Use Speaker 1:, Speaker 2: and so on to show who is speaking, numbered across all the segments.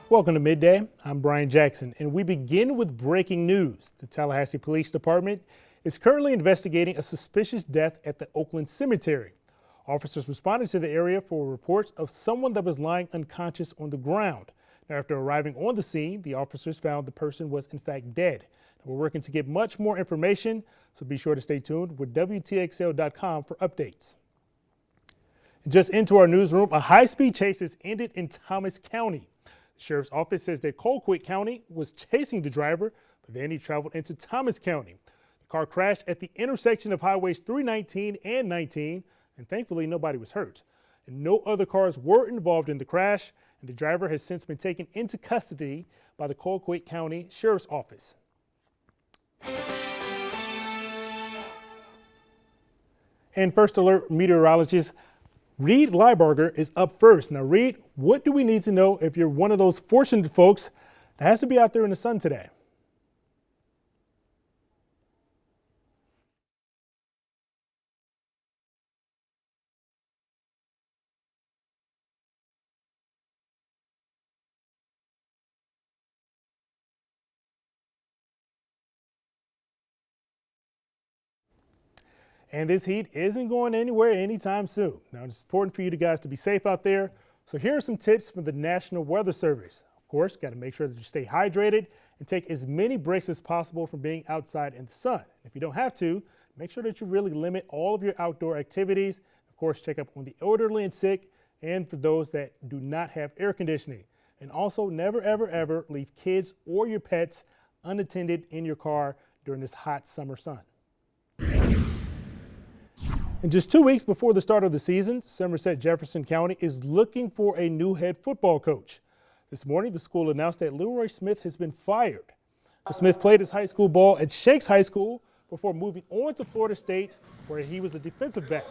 Speaker 1: Welcome to Midday. I'm Brian Jackson, and we begin with breaking news. The Tallahassee Police Department is currently investigating a suspicious death at the Oakland Cemetery. Officers responded to the area for reports of someone that was lying unconscious on the ground. Now, after arriving on the scene, the officers found the person was in fact dead. Now, we're working to get much more information, so be sure to stay tuned with WTXL.com for updates. Just into our newsroom, a high-speed chase has ended in Thomas County. The sheriff's office says that Colquitt County was chasing the driver, but then he traveled into Thomas County. The car crashed at the intersection of highways 319 and 19, and thankfully nobody was hurt. And no other cars were involved in the crash, and the driver has since been taken into custody by the Colquitt County Sheriff's Office. And First Alert meteorologist Reed Liebarger is up first. Now, Reed, what do we need to know if you're one of those fortunate folks that has to be out there in the sun today? And this heat isn't going anywhere anytime soon. Now, it's important for you guys to be safe out there. So here are some tips from the National Weather Service. Of course, got to make sure that you stay hydrated and take as many breaks as possible from being outside in the sun. If you don't have to, make sure that you really limit all of your outdoor activities. Of course, check up on the elderly and sick, and for those that do not have air conditioning. And also, never, ever, ever leave kids or your pets unattended in your car during this hot summer sun. And just 2 weeks before the start of the season, Somerset Jefferson County is looking for a new head football coach. This morning, the school announced that Leroy Smith has been fired. Smith played his high school ball at Shakes High School before moving on to Florida State, where he was a defensive back.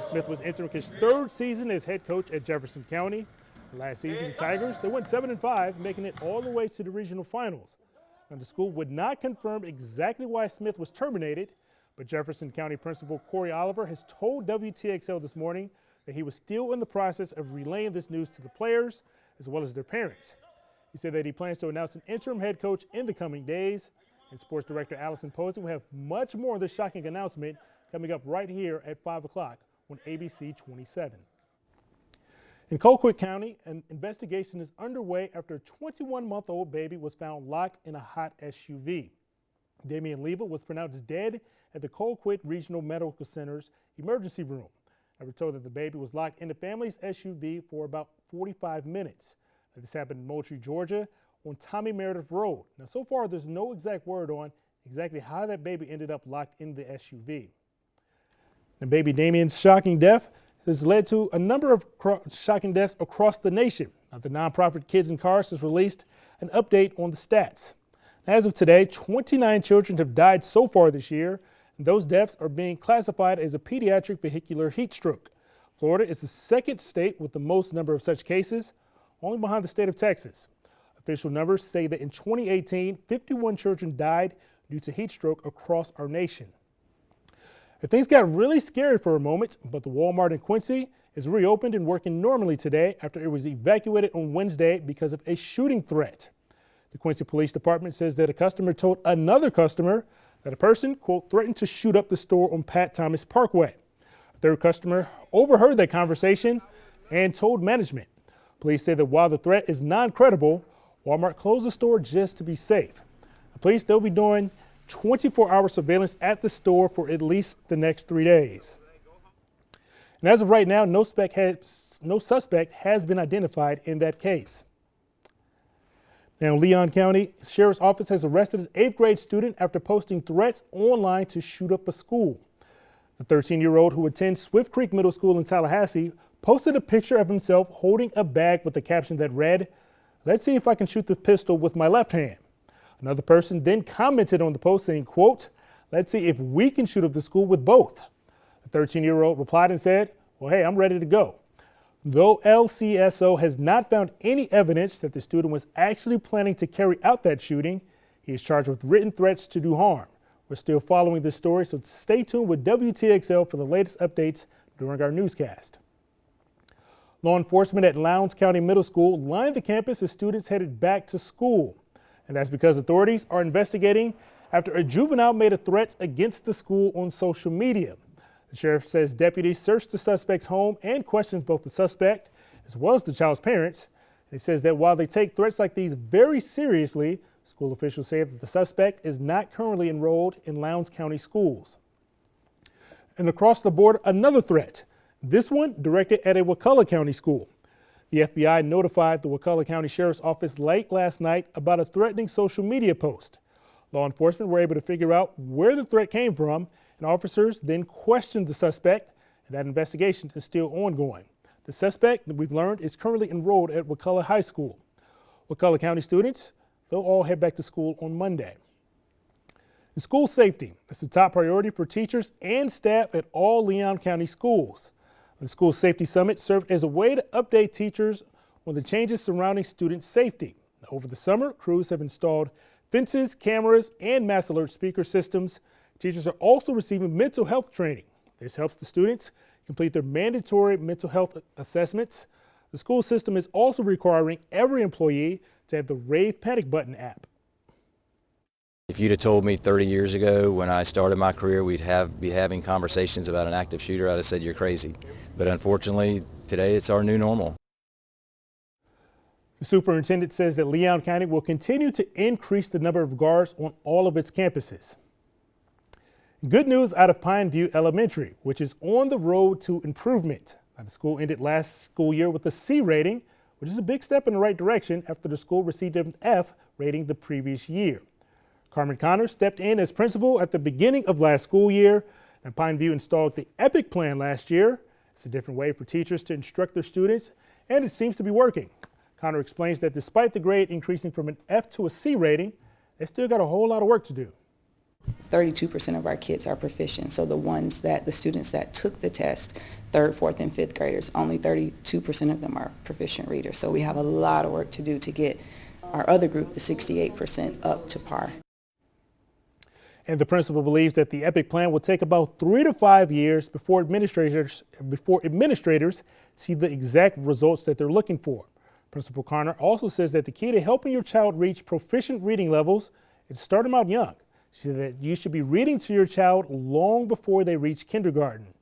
Speaker 1: Smith was entering his third season as head coach at Jefferson County. Last season, the Tigers, they went 7-5, making it all the way to the regional finals. Now, the school would not confirm exactly why Smith was terminated, but Jefferson County Principal Corey Oliver has told WTXL this morning that he was still in the process of relaying this news to the players as well as their parents. He said that he plans to announce an interim head coach in the coming days. And Sports Director Allison Posey will have much more on this shocking announcement coming up right here at 5 o'clock on ABC 27. In Colquitt County, an investigation is underway after a 21-month-old baby was found locked in a hot SUV. Damian Leva was pronounced dead at the Colquitt Regional Medical Center's emergency room. I was told that the baby was locked in the family's SUV for about 45 minutes. Now, this happened in Moultrie, Georgia, on Tommy Meredith Road. Now, so far, there's no exact word on exactly how that baby ended up locked in the SUV. And baby Damian's shocking death has led to a number of shocking deaths across the nation. Now, the nonprofit Kids in Cars has released an update on the stats. As of today, 29 children have died so far this year, and those deaths are being classified as a pediatric vehicular heat stroke. Florida is the second state with the most number of such cases, only behind the state of Texas. Official numbers say that in 2018, 51 children died due to heat stroke across our nation. And things got really scary for a moment, but the Walmart in Quincy is reopened and working normally today after it was evacuated on Wednesday because of a shooting threat. The Quincy Police Department says that a customer told another customer that a person, quote, threatened to shoot up the store on Pat Thomas Parkway. A third customer overheard that conversation and told management. Police say that while the threat is non-credible, Walmart closed the store just to be safe. The police, they'll be doing 24-hour surveillance at the store for at least the next 3 days. And as of right now, no suspect has been identified in that case. Now, Leon County Sheriff's Office has arrested an 8th grade student after posting threats online to shoot up a school. The 13-year-old who attends Swift Creek Middle School in Tallahassee posted a picture of himself holding a bag with a caption that read, "Let's see if I can shoot the pistol with my left hand." Another person then commented on the post saying, quote, "Let's see if we can shoot up the school with both." The 13-year-old replied and said, "Well, hey, I'm ready to go." Though LCSO has not found any evidence that the student was actually planning to carry out that shooting, he is charged with written threats to do harm. We're still following this story, so stay tuned with WTXL for the latest updates during our newscast. Law enforcement at Lowndes County Middle School lined the campus as students headed back to school. And that's because authorities are investigating after a juvenile made a threat against the school on social media. The sheriff says deputies searched the suspect's home and questioned both the suspect as well as the child's parents. He says that while they take threats like these very seriously, school officials say that the suspect is not currently enrolled in Lowndes County schools. And across the board, another threat, this one directed at a Wakulla County school. The FBI notified the Wakulla County Sheriff's Office late last night about a threatening social media post. Law enforcement were able to figure out where the threat came from, and officers then questioned the suspect, and that investigation is still ongoing. The suspect that we've learned is currently enrolled at Wakulla High School. Wakulla County students, they'll all head back to school on Monday. And school safety is the top priority for teachers and staff at all Leon County schools. The School Safety Summit served as a way to update teachers on the changes surrounding student safety. Over the summer, crews have installed fences, cameras, and mass alert speaker systems. Teachers are also receiving mental health training. This helps the students complete their mandatory mental health assessments. The school system is also requiring every employee to have the Rave Panic Button app.
Speaker 2: If you'd have told me 30 years ago when I started my career we'd be having conversations about an active shooter, I'd have said you're crazy. But unfortunately, today it's our new normal.
Speaker 1: The superintendent says that Leon County will continue to increase the number of guards on all of its campuses. Good news out of Pineview Elementary, which is on the road to improvement. The school ended last school year with a C rating, which is a big step in the right direction after the school received an F rating the previous year. Carmen Connor stepped in as principal at the beginning of last school year, and Pineview installed the EPIC plan last year. It's a different way for teachers to instruct their students, and it seems to be working. Connor explains that despite the grade increasing from an F to a C rating, they still got a whole lot of work to do.
Speaker 3: 32% of our kids are proficient. So the students that took the test, 3rd, 4th, and 5th graders, only 32% of them are proficient readers. So we have a lot of work to do to get our other group, the 68%, up to par.
Speaker 1: And the principal believes that the EPIC plan will take about 3 to 5 years before administrators see the exact results that they're looking for. Principal Connor also says that the key to helping your child reach proficient reading levels is to start them out young. She said that you should be reading to your child long before they reach kindergarten.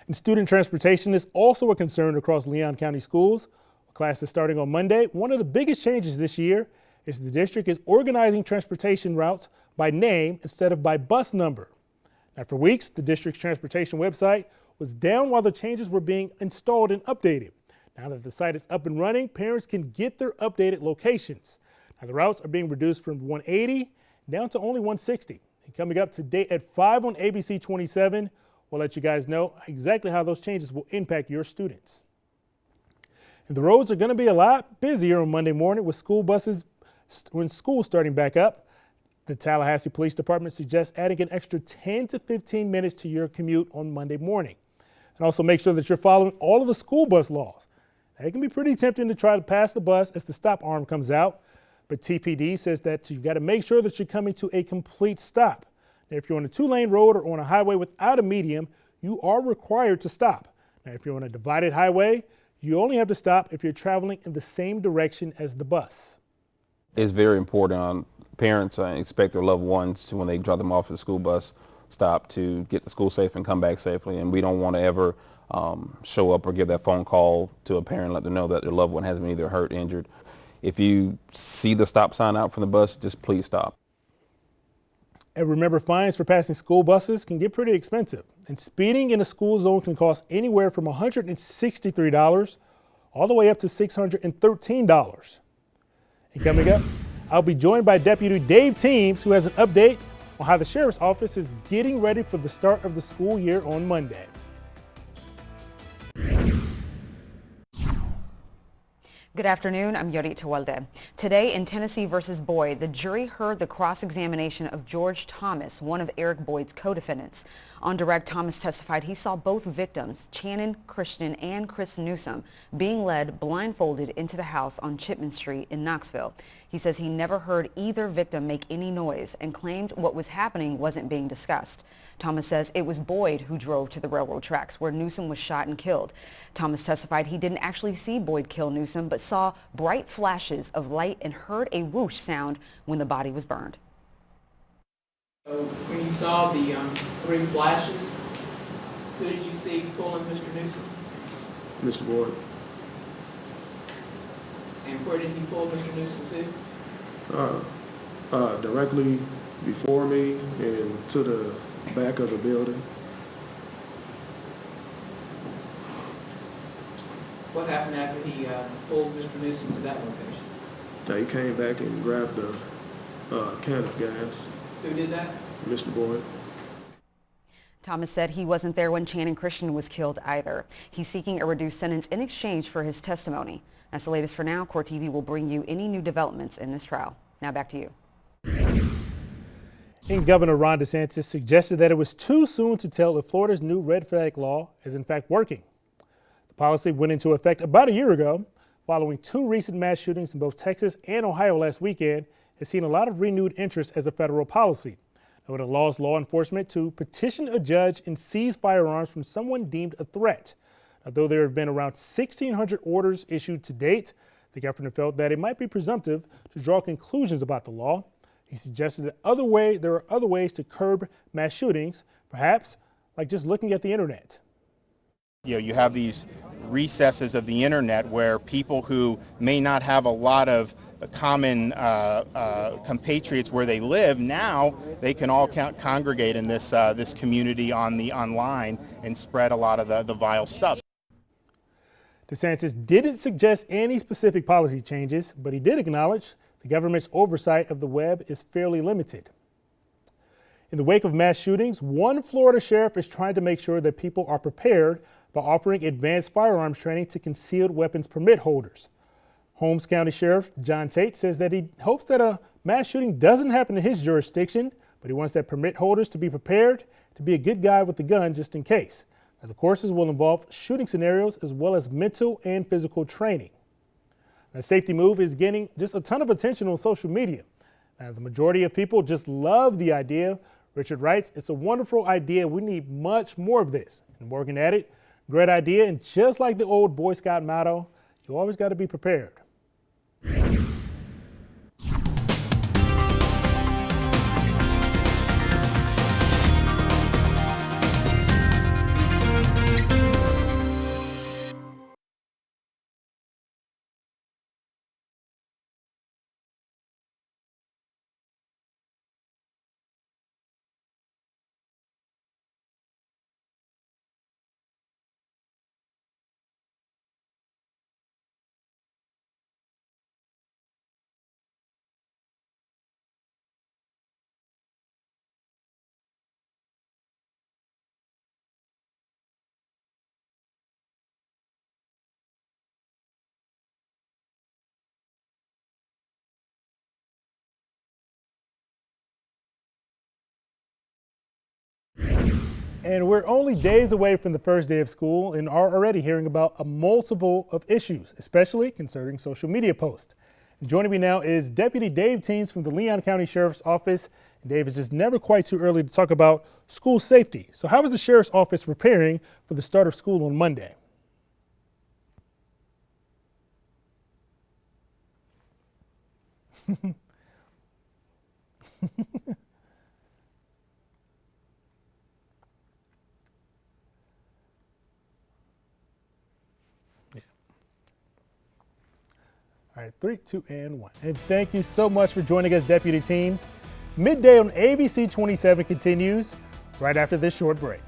Speaker 1: And student transportation is also a concern across Leon County schools. Classes starting on Monday. One of the biggest changes this year is the district is organizing transportation routes by name instead of by bus number. Now, for weeks, the district's transportation website was down while the changes were being installed and updated. Now that the site is up and running, parents can get their updated locations. Now, the routes are being reduced from 180 down to only 160. And coming up today at 5 on ABC 27, we'll let you guys know exactly how those changes will impact your students. And the roads are going to be a lot busier on Monday morning with school buses when school's starting back up. The Tallahassee Police Department suggests adding an extra 10 to 15 minutes to your commute on Monday morning. And also make sure that you're following all of the school bus laws. Now, it can be pretty tempting to try to pass the bus as the stop arm comes out, but TPD says that you've got to make sure that you're coming to a complete stop. Now, if you're on a 2-lane road or on a highway without a median, you are required to stop. Now, if you're on a divided highway, you only have to stop if you're traveling in the same direction as the bus.
Speaker 4: It's very important. Parents expect their loved ones to, when they drop them off at the school bus stop, to get to school safe and come back safely. And we don't want to ever show up or give that phone call to a parent and let them know that their loved one has been either hurt, injured. If you see the stop sign out from the bus, just please stop.
Speaker 1: And remember, fines for passing school buses can get pretty expensive. And speeding in a school zone can cost anywhere from $163 all the way up to $613. And coming up, I'll be joined by Deputy Dave Teams, who has an update on how the Sheriff's Office is getting ready for the start of the school year on Monday.
Speaker 5: Good afternoon. I'm Yorit Tewalde. Today in Tennessee versus Boyd, the jury heard the cross-examination of George Thomas, one of Eric Boyd's co-defendants. On direct, Thomas testified he saw both victims, Channon Christian and Chris Newsom, being led blindfolded into the house on Chipman Street in Knoxville. He says he never heard either victim make any noise and claimed what was happening wasn't being discussed. Thomas says it was Boyd who drove to the railroad tracks where Newsom was shot and killed. Thomas testified he didn't actually see Boyd kill Newsom, but saw bright flashes of light and heard a whoosh sound when the body was burned.
Speaker 6: So when you saw the 3 flashes, who did you see pulling Mr. Newsom?
Speaker 7: Mr. Boyd.
Speaker 6: And where did he pull Mr. Newsom to?
Speaker 7: Directly before me and to the back of the building.
Speaker 6: What happened after he pulled Mr. Newsom to that location?
Speaker 7: He came back and grabbed the can of gas.
Speaker 6: Who did that?
Speaker 7: Mr. Boyd.
Speaker 5: Thomas said he wasn't there when Channon Christian was killed either. He's seeking a reduced sentence in exchange for his testimony. That's the latest for now. Court TV will bring you any new developments in this trial. Now back to you.
Speaker 1: And Governor Ron DeSantis suggested that it was too soon to tell if Florida's new red flag law is in fact working. The policy went into effect about a year ago, following 2 recent mass shootings in both Texas and Ohio last weekend. Has seen a lot of renewed interest as a federal policy. Now, it allows law enforcement to petition a judge and seize firearms from someone deemed a threat. Now, though there have been around 1,600 orders issued to date, the governor felt that it might be presumptive to draw conclusions about the law. He suggested that there are other ways to curb mass shootings, perhaps like just looking at the internet.
Speaker 8: You have these recesses of the internet where people who may not have a lot of common compatriots where they live, now they can all congregate in this community online and spread a lot of the vile stuff.
Speaker 1: DeSantis didn't suggest any specific policy changes, but he did acknowledge the government's oversight of the web is fairly limited. In the wake of mass shootings, one Florida sheriff is trying to make sure that people are prepared by offering advanced firearms training to concealed weapons permit holders. Holmes County Sheriff John Tate says that he hopes that a mass shooting doesn't happen in his jurisdiction, but he wants that permit holders to be prepared to be a good guy with the gun just in case. Now, the courses will involve shooting scenarios as well as mental and physical training. The safety move is getting just a ton of attention on social media. Now, the majority of people just love the idea. Richard writes, "It's a wonderful idea. We need much more of this." And Morgan added, "Great idea. And just like the old Boy Scout motto, you always got to be prepared." And we're only days away from the first day of school and are already hearing about a multiple of issues, especially concerning social media posts. Joining me now is Deputy Dave Teens from the Leon County Sheriff's Office. And Dave, it's just never quite too early to talk about school safety. So how is the Sheriff's Office preparing for the start of school on Monday? All right, 3, 2, and 1. And thank you so much for joining us, Deputy Teams. Midday on ABC 27 continues right after this short break.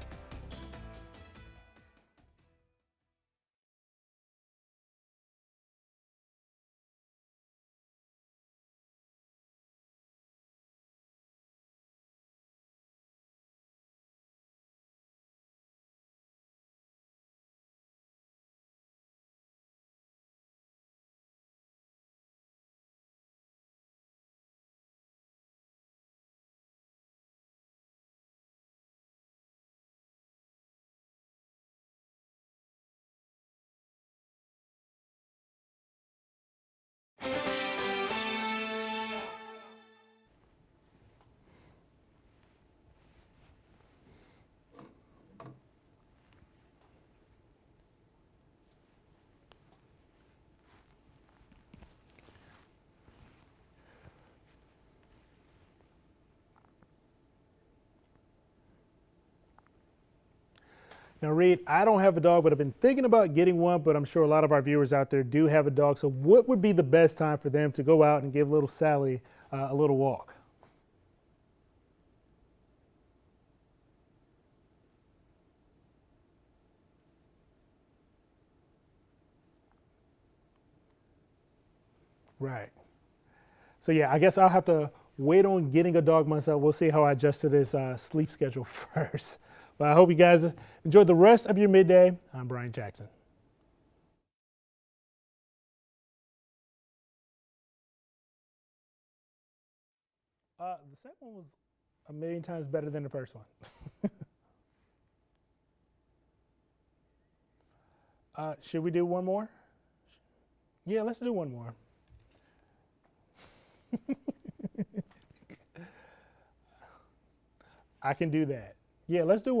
Speaker 1: Now, Reed, I don't have a dog, but I've been thinking about getting one, but I'm sure a lot of our viewers out there do have a dog. So what would be the best time for them to go out and give little Sally a little walk? Right. So yeah, I guess I'll have to wait on getting a dog myself. We'll see how I adjust to this sleep schedule first. But I hope you guys enjoy the rest of your midday. I'm Brian Jackson. The second one was a million times better than the first one. Should we do one more? Yeah, let's do one more. I can do that. Yeah, let's do one.